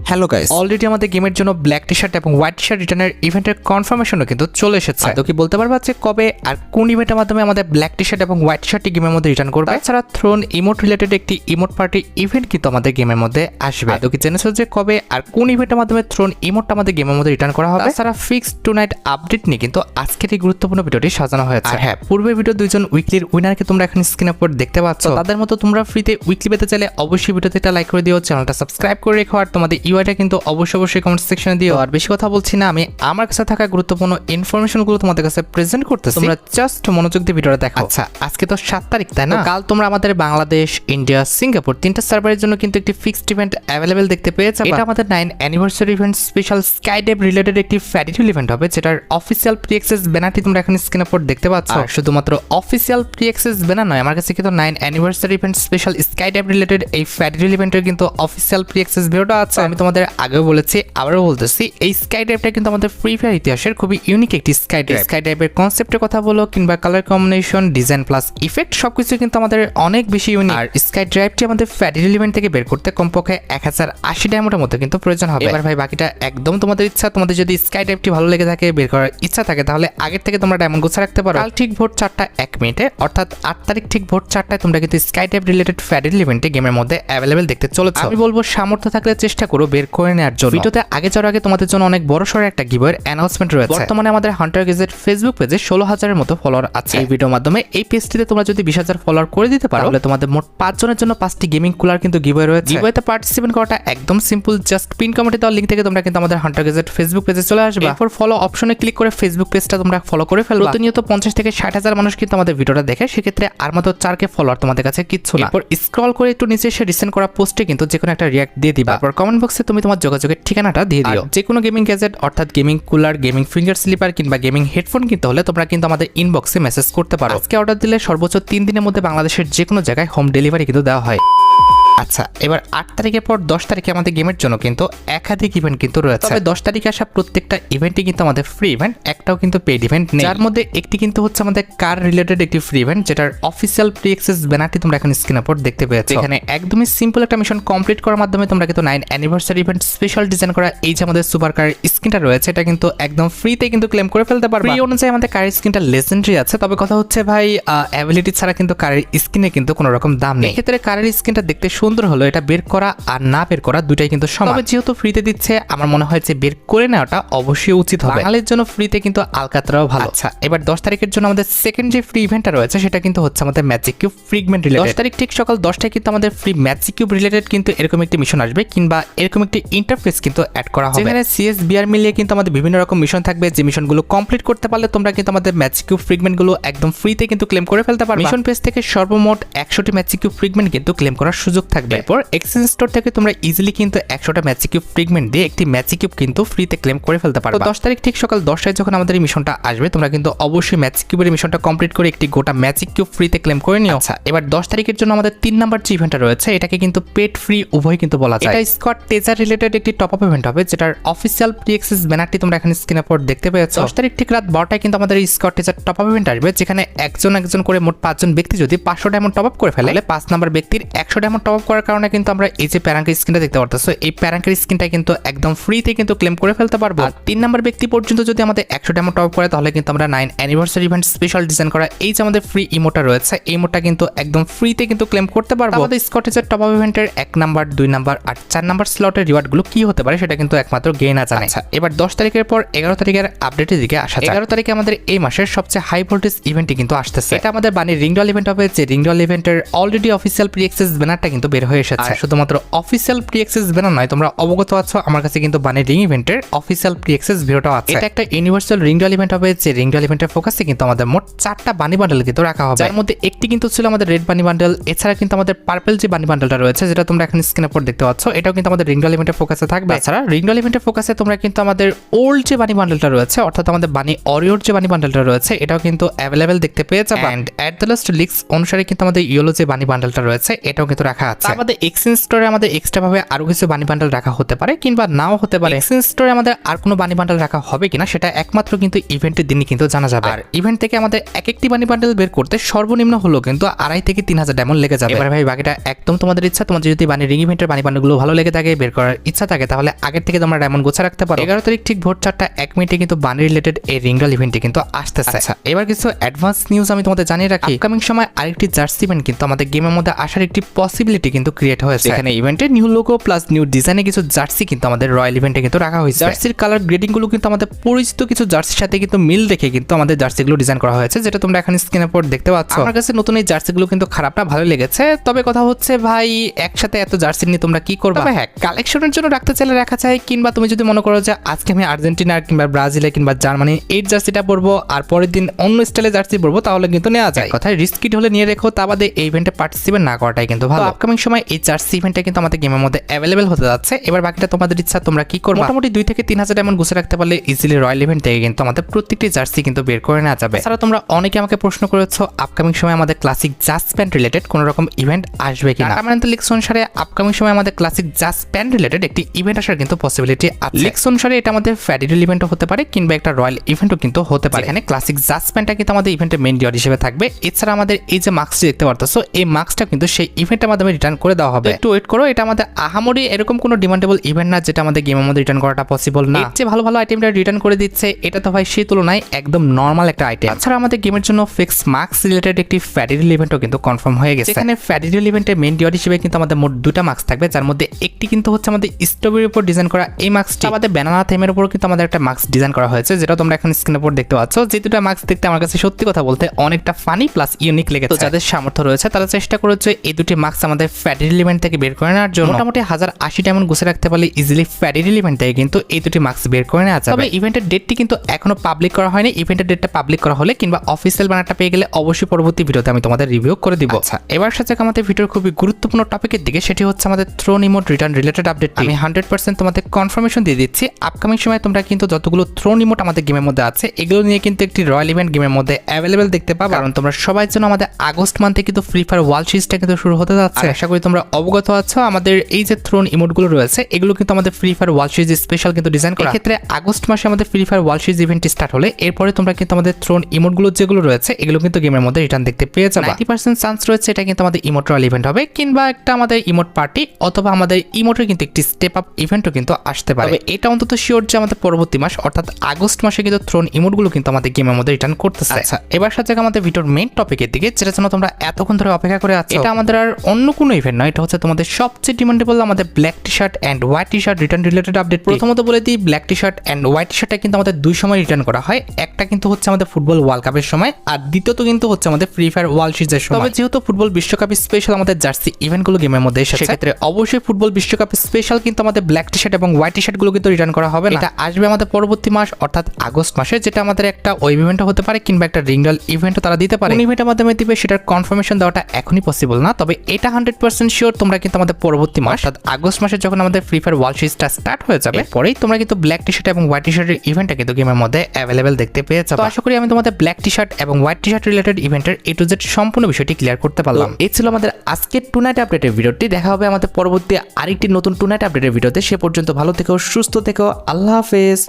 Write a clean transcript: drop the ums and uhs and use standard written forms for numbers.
Hello guys, already আমাদের গেমের জন্য ব্ল্যাক টি শার্ট এবং হোয়াইট টি শার্ট রিটার্নের ইভেন্টের কনফার্মেশনও কিন্তু চলে এসেছে। তো কি বলতে পারবা যে কবে আর কোন ইভেন্টের মাধ্যমে আমাদের ব্ল্যাক টি শার্ট এবং হোয়াইট টি শার্টটি গেমের মধ্যে রিটার্ন করবে? এছাড়া থ্রোন ইমোট রিলেটেড একটি ইমোট পার্টি ইভেন্ট কিন্তু আমাদের গেমের মধ্যে আসবে। তো কি জেনেছো যে কবে আর কোন ইভেন্টের মাধ্যমে থ্রোন ইমোটটা আমাদের গেমের মধ্যে রিটার্ন করা হবে? তাছাড়া ফিক্সড টু নাইট আপডেট নিয়ে কিন্তু আজকের এই গুরুত্বপূর্ণ ভিডিওটি সাজানো হয়েছে। আর হ্যাঁ, পূর্বের ভিডিও দুইজন উইকলির উইনারকে তোমরা এখন স্ক্রিনের উপর দেখতে পাচ্ছ। তাদের মতো তোমরা ফ্রিতে উইকলি পেতে চাইলে অবশ্যই ভিডিওতে একটা লাইক করে দিও, চ্যানেলটা সাবস্ক্রাইব করে রেখো, আর তোমাদের ইউআইটা কিন্তু অবশ্যই কমেন্ট সেকশনে দিও। আর বেশি কথা বলছি না, আমি আমার কাছে থাকা গুরুত্বপূর্ণ ইনফরমেশনগুলো তোমাদের কাছে প্রেজেন্ট করতেছি, তোমরা জাস্ট মনোযোগ দিয়ে ভিডিওটা দেখো। আচ্ছা, আজকে তো 7 তারিখ, তাই না? কাল তোমরা আমাদের বাংলাদেশ, ইন্ডিয়া, সিঙ্গাপুর তিনটা সার্ভারের জন্য কিন্তু একটি ফিক্সড ইভেন্ট অ্যাভেলেবেল দেখতে পেয়েছে। এটা আমাদের 9 anniversary event special skydive related একটি ফ্যাডিটুল ইভেন্ট হবে, যেটার অফিসিয়াল প্রি অ্যাক্সেস ব্যানারটি তোমরা এখন স্ক্রিনের উপর দেখতে পাচ্ছ। আর শুধুমাত্র অফিসিয়াল প্রি অ্যাক্সেস ব্যানার নয়, আমার কাছে কিন্তু 9 anniversary event special skydive related এই ফ্যাডিটুল ইভেন্টের কিন্তু অফিসিয়াল প্রি অ্যাক্সেস ভিডিওটা আছে। আমি তোমাদের আগেও বলেছি, আবারও বলতেছি, এই স্কাই ড্রাইভটা কিন্তু আমাদের ফ্রি ফায়ার ইতিহাসের খুবই ইউনিক একটি স্কাই ড্রাইভ। স্কাই ড্রাইভের কনসেপ্টের কথা বলো কিংবা colour combination, design plus effect সবকিছু কিন্তু আমাদের অনেক বেশি ইউনিক। আর স্কাই ড্রাইভটি আমাদের ফ্যাডিটুল ইভেন্ট থেকে বের করতে কমপক্ষে 1080 ডায়মন্ডের মতো কিন্তু প্রয়োজন হবে। এবার ভাই বাকিটা একদম তোমাদের ইচ্ছা। তোমাদের যদি স্কাই ড্রাইভটি ভালো লেগে থাকে, বের করার ইচ্ছা থাকে, তাহলে আগের থেকে তোমরা ডায়মন্ড গুছা রাখতে পারো। কাল ঠিক ভোর 4টা 1 মিনিটে, অর্থাৎ 8 তারিখ ঠিক ভোর 4টায় তোমরা কিন্তু স্কাই ড্রাইভ রিলেটেড ফ্যাডিটুল ইভেন্টে গেমের মধ্যে অ্যাভেলেবেল দেখতে চলেছো। আমি বলবো সামর্থ্য থাকলে চেষ্টা করো বের করে নেওয়ার জন্য। ভিডিওতে আগে যাওয়ার আগে তোমাদের জন্য অনেক বড় সড় একটা গিভওয়ের অ্যানাউন্সমেন্ট রয়েছে। বর্তমানে আমাদের হান্টার গেজেট ফেসবুক পেজে 16,000-এর মতো ফলোয়ার আছে। এই ভিডিওর মাধ্যমে এই পেজটিতে তোমরা যদি 20,000 ফলোয়ার করে দিতে পারো, তাহলে তোমাদের মোট 5 জনের জন্য 5টি গেমিং কুলার কিন্তু গিভওয়ে রয়েছে। গিভওয়েতে পার্টিসিপেট করাটা একদম সিম্পল, জাস্ট পিন কমেন্টে দেওয়া লিংক থেকে তোমরা কিন্তু আমাদের হান্টার গেজেট ফেসবুক পেজে চলে আসবে। এরপর ফলো অপশনে ক্লিক করে ফেসবুক পেজটা তোমরা ফলো করে ফেলবে। প্রতিনিয়ত 50 থেকে 60,000 মানুষ কিন্তু আমাদের ভিডিওটা দেখে, সেক্ষেত্রে আর মাত্র 4K ফলোয়ার তোমাদের কাছে কিচ্ছু না। এরপর স্ক্রল করে একটু নিচে এসে রিসেন্ট করা পোস্টে কিন্তু যে কোনো একটা রিঅ্যাক্ট দিয়ে দিবা। তারপর কমেন্ট বক্সে তুমি তোমার যোগাযোগের ঠিকানাটা দিয়ে দিও। যে কোনো গেমিং গ্যাজেট অর্থাৎ gaming cooler, gaming finger slipper কিংবা গেমিং হেডফোন কিনতে হলে তোমরা কিন্তু আমাদের ইনবক্সে মেসেজ করতে পারো। আজকে অর্ডার দিলে সর্বোচ্চ 3 দিনের মধ্যে বাংলাদেশের যে কোনো জায়গায় হোম ডেলিভারি কিন্তু দেওয়া হয়। আচ্ছা, এবার 8 তারিখের পর 10 তারিখে আমাদের গেমের জন্য কিন্তু একাধিক ইভেন্ট কিন্তু রয়েছে। তবে 10 তারিখে আসা প্রত্যেকটা ইভেন্টই কিন্তু আমাদের ফ্রি ইভেন্ট, একটাও কিন্তু পেইড ইভেন্ট নেই। যার মধ্যে একটি কিন্তু হচ্ছে আমাদের কার রিলেটেড একটি ফ্রি ইভেন্ট, যেটার অফিসিয়াল প্রি অ্যাক্সেস ব্যানারটি তোমরা এখন স্ক্রিনের উপর দেখতে পেয়েছো। এখানে একদমই সিম্পল একটা মিশন কমপ্লিট করার মাধ্যমে তোমরা কিন্তু 9 অ্যানিভার্সারি ইভেন্ট স্পেশাল ডিজাইন করা এই যে আমাদের সুপার কার স্কিনটা রয়েছে, এটা কিন্তু একদম ফ্রিতে কিন্তু ক্লেম করে ফেলতে পারবে। ফ্রি অনুযায়ী আমাদের কারের স্কিনটা লেজেন্ডারি আছে, তবে কথা হচ্ছে ভাই অ্যাবিলিটি ছাড়া কিন্তু কারের স্কিনে কিন্তু কোনো রকম দাম নেই। এক্ষেত্রে কারের স্কিনটা দেখতে সুন্দর হলো, এটা বের করা আর না বের করা দুটাই কিন্তু সমান। তবে যেহেতু ফ্রিতে দিচ্ছে, আমার মনে হয় যে বের করে নেওয়াটা অবশ্যই উচিত হবে। বাঙালির জন্য ফ্রিতে কিন্তু আলকাতরাও ভালো। আচ্ছা, এবার 10 তারিখের জন্য আমাদের সেকেন্ড যে ফ্রি ইভেন্টটা রয়েছে, সেটা কিন্তু হচ্ছে আমাদের ম্যাজিক কিউব ফ্রিগমেন্ট রিলেটেড। 10 তারিখ ঠিক সকাল 10টায় কিন্তু আমাদের ফ্রি ম্যাজিক কিউব রিলেটেড কিন্তু এরকম একটি মিশন আসবে, কিংবা এরকম একটি ইন্টারফেস কিন্তু অ্যাড করা হবে, যেখানে সিএস বিআর মিলিয়ে কিন্তু আমাদের বিভিন্ন রকম মিশন থাকবে। যে মিশনগুলো কমপ্লিট করতে পারলে তোমরা কিন্তু আমাদের ম্যাজিক কিউব ফ্রিগমেন্ট গুলো একদম ফ্রিতে কিন্তু ক্লেম করে ফেলতে পারবে। মিশন পেজ থেকে সর্বমোট 100টি ম্যাজিক কিউব ফ্রিগমেন্ট কিন্তু ক্লেম করার সুযোগ থাকবে। এরপর এক্সচেঞ্জ স্টোর থেকে তোমরা ইজিলি কিন্তু 100টা ম্যাজিক কিউব ফ্রিগমেন্ট দিয়ে একটি ম্যাজিক কিউব কিন্তু ফ্রিতে ক্লেম করে ফেলতে পারবে। 10 তারিখ ঠিক সকাল 10টায় যখন আমাদের এই মিশনটা আসবে, তোমরা কিন্তু অবশ্যই ম্যাজিক কিউবের মিশনটা কমপ্লিট করে একটি গোটা ম্যাজিক কিউব ফ্রিতে ক্লেম করে নিও। আচ্ছা, এবার 10 তারিখের জন্য আমাদের 3 নাম্বার যে ইভেন্টটা রয়েছে, এটাকে কিন্তু পেড ফ্রি উভয় কিন্তু বলা যায়। এটা স্কোয়াড টেজার রিলেটেড একটি টপ আপ ইভেন্ট হবে, যেটার অফিসিয়াল প্রি অ্যাক্সেস ব্যানারটি তোমরা এখানে স্ক্রিনের উপর দেখতে পেয়েছো। 10 তারিখ ঠিক রাত 12টায় কিন্তু আমাদের এই squad taser top up event আসবে, যেখানে একজন করে মোট 5 জন ব্যক্তি যদি 500 ডায়মন্ড টপ আপ করে ফেলে, 5 নাম্বার ব্যক্তির 100 ডায়মন্ড টপ আপ করার কারণে কিন্তু আমরা এই যে প্যারাঙ্কের স্ক্রিনটা দেখতে পারতেছো, এই প্যারাঙ্কের স্কিনটা কিন্তু একদম ফ্রিতে কিন্তু ক্লেম করে ফেলতে পারবো। আর 3 নাম্বার ব্যক্তি পর্যন্ত যদি আমাদের 100 ডায়মন্ড টপ আপ করে, তাহলে কিন্তু আমরা 9 অ্যানিভার্সারি ইভেন্ট স্পেশাল ডিজাইন করা এই যে আমাদের ফ্রি ইমোটা রয়েছে, এই ইমোটা কিন্তু একদম ফ্রিতে কিন্তু ক্লেম করতে পারবো। আমাদের স্কটেজের টপ আপ ইভেন্টের 1 নাম্বার 2 নাম্বার আর 4 নাম্বার স্লটের রিওয়ার্ড গুলো কি হতে পারে, সেটা কিন্তু একমাত্র গেইনা জানে। আচ্ছা, এবার 10 তারিখের পর 11 তারিখের আপডেটের দিকে আসা যাক। 11 তারিখে আমাদের এই মাসের সবচেয়ে হাই ভোল্টেজ ইভেন্টটি কিন্তু আসতেছে। এটা আমাদের বানির রিংডল ইভেন্ট হবে, যে রিংডল ইভেন্টের অলরেডি অফিসিয়াল প্রি অ্যাক্সেস ব্যানারটা কিন্তু বের হয়ে এসেছে। শুধুমাত্র অফিসিয়াল প্রি অ্যাক্সেস ব্যানার নয়, তোমরা অবগত আছো আমার কাছে কিন্তু বানি রিং ইভেন্টের অফিসিয়াল প্রি অ্যাক্সেস ভিডিওটাও আছে। এটা একটা ইউনিভার্সাল রিংডল ইভেন্ট হবে, যে রিংডল ইভেন্টের ফোকাসে কিন্তু আমাদের মোট 4টা বানি বান্ডেল কিন্তু রাখা হবে, যার মধ্যে একটি কিন্তু ছিল আমাদের রেড বানি বান্ডেল। এছাড়া কিন্তু আমাদের পার্পল যে বানি বান্ডেলটা রয়েছে, যেটা তোমরা এখন স্ক্রিনের উপর দেখতে পাচ্ছ, এটাও কিন্তু আমাদের রিংডল ইভেন্টের ফোকাসে থাকবে। এছাড়া রিংডল ইভেন্টের ফোকাসে তোমরা কিন্তু আমাদের ওল্ড যে বানি বান্ডেলটা রয়েছে, অর্থাৎ আমাদের বানি অরিওর যে বানি বান্ডেলটা রয়েছে, এটাও কিন্তু অ্যাভেলেবেল দেখতে পেয়ে যাবে। And at the last leaks অনুসারে কিন্তু আমাদের ইয়েলো যে বানি বান্ডেলটা রয়েছে, এটাও কিন্তু রাখা আছে। আমাদের এক্সচেঞ্জ স্টোরে আমাদের এক্সট্রা ভাবে আরো কিছু বানি বান্ডেল রাখা হতে পারে কিংবা নাও হতে পারে। এক্সচেঞ্জ স্টোরে আমাদের আর কোনো বানি বান্ডেল রাখা হবে কিনা সেটা একমাত্র কিন্তু ইভেন্টের দিনই কিন্তু জানা যাবে। আর ইভেন্ট থেকে আমাদের এক একটি বানি বান্ডেল বের করতে সর্বনিম্ন হলো কিন্তু 2.5 থেকে 3,000 ডায়মন্ড লেগে যাবে। এবার ভাই বাকিটা একদম তোমাদের ইচ্ছা। তোমাদের যদি বানি রিং ইভেন্টের বানি বান্ডেলগুলো ভালো লেগে থাকে, বের করার ইচ্ছা থাকে, তাহলে আগের থেকে তোমরা ডায়মন্ড গোছা রাখতে পারো। 11 তারিখ ঠিক ভোর 4:01 মিনিটে কিন্তু বানি রিলেটেড এই রিঙ্গল ইভেন্টটি কিন্তু আসতেছে। আচ্ছা, এবার কিছু অ্যাডভান্স নিউজ আমি তোমাদের জানিয়ে রাখি। আপকামিং সময় আরেকটি জার্সি ইভেন্ট কিন্তু আমাদের গেমের মধ্যে আসার একটি পসিবিলিটি কিন্তু ক্রিয়েট হয়েছে। এখানে ইভেন্টের নিউ লোগো প্লাস নিউ ডিজাইনে কিছু জার্সি কিন্তু আমাদের রয়্যাল ইভেন্টে কিন্তু রাখা হয়েছে। জার্সির কালার গ্রেডিং গুলো কিন্তু আমাদের পরিচিত কিছু জার্সির সাথে কিন্তু মিল রেখে কিন্তু আমাদের জার্সিগুলো ডিজাইন করা হয়েছে, যেটা তোমরা এখন স্ক্রিনের উপর দেখতে পাচ্ছ। আমার কাছে নতুন এই জার্সিগুলো কিন্তু খারাপ না, ভালো লেগেছে। তবে কথা হচ্ছে ভাই, একসাথে এত জার্সি নিয়ে তোমরা কি করবে? হ্যাঁ, কালেকশনের জন্য রাখতে চাইলে রাখা চাই, কিংবা তুমি যদি মনে করো যে আজকে আমি আর্জেন্টিনা কিংবা ব্রাজিলে কিংবা জার্মানি এই জার্সিটা পরবো আর পরের দিন অন্য স্টাইলে জার্সি পরবো, তাহলে কিন্তু নেওয়া যায়। কথায় রিস্কিট হলে নিয়ে রেখো, তা বাদে এই ইভেন্টে পার্টিসিপেট না করাটাই কিন্তু ভালো। আপকামিং সময় এই জার্সি ইভেন্টটা কিন্তু আমাদের গেমের মধ্যে অ্যাভেলেবেল হতে যাচ্ছে। এবার বাকিটা তোমাদের ইচ্ছা, তোমরা কি করবে। মোটামুটি 2 থেকে 3,000 ডায়মন্ড গুছে রাখতে পারলে ইজিলি রয়্যাল ইভেন্ট থেকে কিন্তু আমাদের প্রত্যেকটি জার্সি কিন্তু বের করে নেওয়া যাবে। এছাড়া তোমরা অনেকে আমাকে প্রশ্ন করেছো আপকামিং সময় আমাদের ক্লাসিক জাস্ট প্যান্ট রিলেটেড কোনো রকম ইভেন্ট আসবে কিনা। আমাদের লিক্স অনুসারে আপকামিং সময় আমাদের ক্লাসিক জাস্ট প্যান্ট রিলেটেড একটি ইভেন্ট আসার কিন্তু পসিবিলিটি আছে। লিক্স অনুসারে এটা আমাদের ফেডারেল ইভেন্টও হতে পারে কিংবা একটা রয়্যাল ইভেন্টও কিন্তু হতে পারে। এখানে ক্লাসিক জাস্ট প্যান্টটা কিন্তু আমাদের ইভেন্টের মেইন ডিওর হিসেবে থাকবে। এছাড়া আমাদের এই যে মাস্কটি দেখতে পারতেছো, এই মাস্কটা কিন্তু সেই ইভেন্টের মাধ্যমে রিটার্ন করে দেওয়া হবে। একটু ওয়েট করো, এটা আমাদের আহামরি এরকম কোনো ডিমান্ডেবল ইভেন্ট না যেটা আমাদের গেমের মধ্যে রিটার্ন করাটা পসিবল না। এর যে ভালো ভালো আইটেমটা রিটার্ন করে দিচ্ছে, এটা তো ভাই সেই তুলনায় একদম নর্মাল একটা আইটেম। তাছাড়া আমাদের গেমের জন্য ফিক্স মাস্ক রিলেটেড একটি ফেডারেল ইভেন্টও কিন্তু কনফার্ম হয়ে গেছে। এখানে ফেডারেল ইভেন্টের মেইন ডিওর হিসেবে কিন্তু আমাদের মোট 2টা মাস্ক থাকবে, যার মধ্যে একটি কিন্তু হচ্ছে আমাদের স্ট্রবেরির উপর ডিজাইন করা এই মাস্কটি। আমাদের ব্যানানা থিমের উপর কিন্তু আমাদের একটা মাস্ক ডিজাইন করা হয়েছে, যেটা তোমরা এখন স্ক্রিনের উপর দেখতে পাচ্ছ। যে দুটো মাস্ক দেখতে আমার কাছে সত্যি কথা বলতে অনেকটা ফানি প্লাস ইউনিক লেগেছে। তো যাদের সামর্থ্য রয়েছে তারা চেষ্টা করেছে এই দুটি মাস্ক আমাদের ফেডারেল ইভেন্ট থেকে বের করে নেওয়ার জন্য। মোটামুটি 1080 ডায়মন্ড গুছে রাখতে পারলে ইজিলি ফেডারেল ইভেন্ট থেকে কিন্তু এই দুটি মাস্ক বের করে নেওয়া যাবে। তবে ইভেন্টের ডেটটি কিন্তু এখনো পাবলিক করা হয়নি। ইভেন্টের ডেটটা পাবলিক করা হলে কিংবা অফিসিয়াল ব্যানারটা পেয়ে গেলে অবশ্যই পরবর্তী ভিডিওতে আমি তোমাদের রিভিউ করে দিব। আচ্ছা, এবার সাথে আমাদের ভিডিওর খুবই গুরুত্বপূর্ণ টপিকের দিকে, সেটি হচ্ছে আমাদের throne emote return related update. আমি 100% তোমাদের কনফার্মেশন দিয়ে দিচ্ছি, আপকামিং সময় তোমরা কিন্তু যতগুলো থ্রোন ইমোট আমাদের গেমের মধ্যে আছে এগুলো নিয়ে কিন্তু একটি রয়্যাল ইভেন্ট গেমের মধ্যে অ্যাভেলেবেল দেখতে পাবে। কারণ তোমরা সবাই জন্য আমাদের আগস্ট মান্থে কিন্তু ফ্রি ফায়ার ওয়ার্ল্ড সিরিজটা কিন্তু শুরু হতে যাচ্ছে। আশা করি তোমরা অবগত আছো আমাদের এই যে থ্রোন ইমোটগুলো রয়েছে এগুলো কিন্তু আমাদের free fire world series special কিন্তু ডিজাইন করা। ক্ষেত্রে আগস্ট মাসে আমাদের ফ্রি ফায়ার ওয়ার্ল্ড সিরিজ ইভেন্টটি স্টার্ট হলে এরপরে তোমরা কিন্তু আমাদের থ্রোন ইমোটগুলো যেগুলো রয়েছে এগুলো কিন্তু গেমের মধ্যে রিটার্ন দেখতে পেয়ে যাবে। 90% চান্স রয়েছে এটা কিন্তু আমাদের ইমোট রয়্যাল ইভেন্ট হবে কিংবা একটা আমাদের ইমোট পার্টি অথবা আমাদের ইমোটের কিন্তু একটি স্টেপ আপ ইভেন্টও কিন্তু আসতে পারে। তবে এটা অন্তত শিওর যে আমাদের পরবর্তী মাস অর্থাৎ আগস্ট মাসে কিন্তু থ্রোন ইমোটগুলো কিন্তু আমাদের গেমের মধ্যে রিটার্ন করতেছে। আচ্ছা, এবার সাথে আমাদের ভিডিওর মেইন টপিকের দিকে, যেটা জন্য তোমরা এতক্ষণ ধরে অপেক্ষা করে আছো। এটা আমাদের আর অন্য কোনো ইভেন্ট নয়, এটা হচ্ছে তোমাদের সবচেয়ে ডিমান্ডেবল আমাদের black T shirt and white T shirt return related update. প্রথমত বলে দিই, black T shirt and white T শার্টটা কিন্তু আমাদের 2 সময় রিটার্ন করা হয়। একটা কিন্তু হচ্ছে আমাদের ফুটবল ওয়ার্ল্ড কাপের সময়, আর দ্বিতীয়ত কিন্তু হচ্ছে আমাদের ফ্রি ফায়ার ওয়ার্ল্ড সিরিজের সময়। তবে যেহেতু ফুটবল বিশ্বকাপ স্পেশাল আমাদের জার্সি ইভেন্টগুলো গেমের মধ্যে এসেছে, সেক্ষেত্রে অবশ্যই ফুটবল বিশ্বকাপ স্পেশাল কিন্তু আমাদের ব্ল্যাক টি শার্ট এবং হোয়াইট টি শার্ট গুলো কিন্তু রিটার্ন করা হবে। এটা আসবে আমাদের পরবর্তী মাস অর্থাৎ আগস্ট মাসে, যেটা আমাদের একটা ওয়েব ইভেন্ট হতে পারে কিংবা একটা রিঙ্গল ইভেন্টও তারা দিতে পারে। কোন ইভেন্টের মাধ্যমে দিবে সেটার কনফার্মেশন দেওয়াটা এখনই পসিবল না, তবে এটা 100% শিওর তোমরা কিন্তু আমাদের পরবর্তী মাস অর্থাৎ আগস্ট মাসে যখন আমাদের ফ্রি ফায়ার ওয়ার্ল্ড সিরিজটা স্টার্ট হয়ে যাবে পরেই তোমরা কিন্তু ব্ল্যাক টি শার্ট এবং হোয়াইট টি শার্টের ইভেন্টটা কিন্তু গেমের মধ্যে অ্যাভেলেবেল দেখতে পেয়ে যাবে। তো আশা করি আমি তোমাদের ব্ল্যাক টি শার্ট এবং হোয়াইট টি শার্ট রিলেটেড ইভেন্টের A to Z সম্পূর্ণ বিষয়টি ক্লিয়ার করতে পারলাম। এই ছিল আমাদের আজকের টু নাইট আপডেটের ভিডিওটি। দেখা হবে আমাদের পরবর্তী আরেকটি নতুন টু নাইট আপডেটের ভিডিওতে। সে পর্যন্ত ভালো থেকো, সুস্থ থেকো, আল্লাহ হাফেজ।